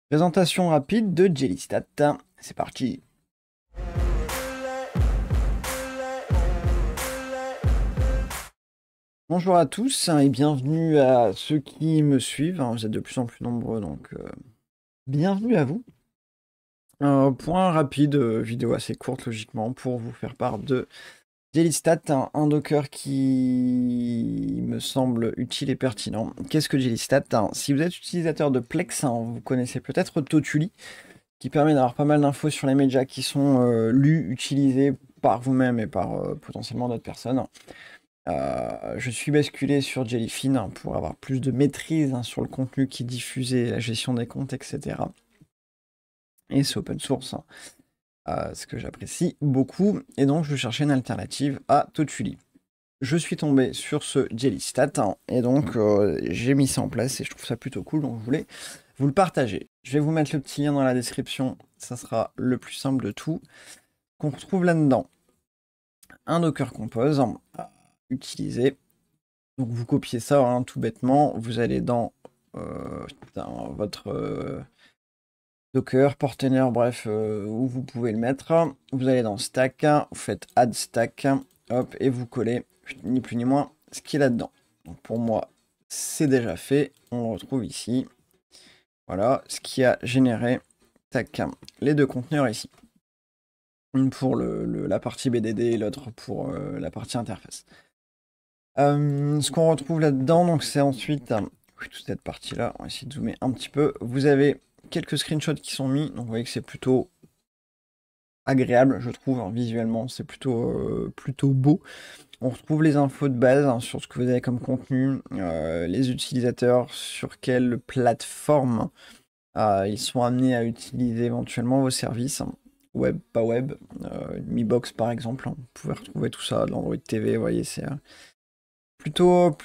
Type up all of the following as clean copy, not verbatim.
Présentation rapide de Jellistat. C'est parti. Bonjour à tous et bienvenue à ceux qui me suivent. Vous êtes de plus en plus nombreux, donc bienvenue à vous. Point rapide, vidéo assez courte logiquement, pour vous faire part de Jellistat, un Docker qui me semble utile et pertinent. Qu'est-ce que Jellistat? Si vous êtes utilisateur de Plex, vous connaissez peut-être Totuli, qui permet d'avoir pas mal d'infos sur les médias qui sont lus, utilisés par vous-même et par potentiellement d'autres personnes. Je suis basculé sur Jellyfin pour avoir plus de maîtrise sur le contenu qui est diffusé, la gestion des comptes, etc. Et c'est open source, ce que j'apprécie beaucoup. Et donc je cherchais une alternative à Totuli. Je suis tombé sur ce Jellistat et donc j'ai mis ça en place et je trouve ça plutôt cool, donc je voulais vous le partager. Je vais vous mettre le petit lien dans la description, ça sera le plus simple de tout. Qu'on retrouve là-dedans un Docker Compose à utiliser. Donc vous copiez ça tout bêtement, vous allez dans votre Docker, portainer, bref, où vous pouvez le mettre. Vous allez dans Stack, vous faites Add Stack, hop, et vous collez ni plus ni moins ce qui est là-dedans. Donc pour moi, c'est déjà fait. On le retrouve ici. Voilà, ce qui a généré tac, les deux conteneurs ici. Une pour la partie BDD et l'autre pour la partie interface. Ce qu'on retrouve là-dedans, donc c'est ensuite toute cette partie-là. On va essayer de zoomer un petit peu. Vous avez quelques screenshots qui sont mis, donc vous voyez que c'est plutôt agréable, je trouve, visuellement, c'est plutôt beau. On retrouve les infos de base sur ce que vous avez comme contenu, les utilisateurs, sur quelle plateforme ils sont amenés à utiliser éventuellement vos services, web, pas web, Mi Box par exemple. Vous pouvez retrouver tout ça, de l'Android TV, vous voyez, c'est plutôt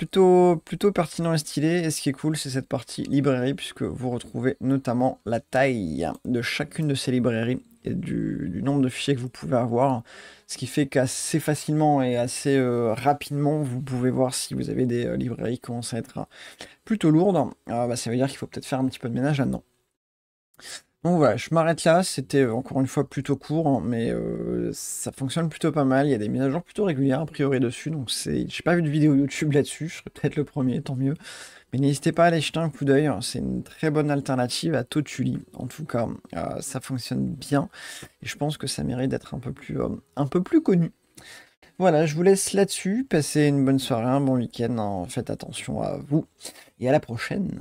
pertinent et stylé. Et ce qui est cool, c'est cette partie librairie, puisque vous retrouvez notamment la taille de chacune de ces librairies et du nombre de fichiers que vous pouvez avoir. Ce qui fait qu'assez facilement et assez rapidement, vous pouvez voir si vous avez des librairies qui commencent à être plutôt lourdes. Ça veut dire qu'il faut peut-être faire un petit peu de ménage là-dedans. Donc voilà, je m'arrête là, c'était encore une fois plutôt court, mais ça fonctionne plutôt pas mal, il y a des mises à jour plutôt régulières a priori dessus, donc j'ai pas vu de vidéo YouTube là-dessus, je serais peut-être le premier, tant mieux. Mais n'hésitez pas à aller jeter un coup d'œil, c'est une très bonne alternative à Totuli, en tout cas, ça fonctionne bien, et je pense que ça mérite d'être un peu plus connu. Voilà, je vous laisse là-dessus, passez une bonne soirée, un bon week-end, faites attention à vous, et à la prochaine.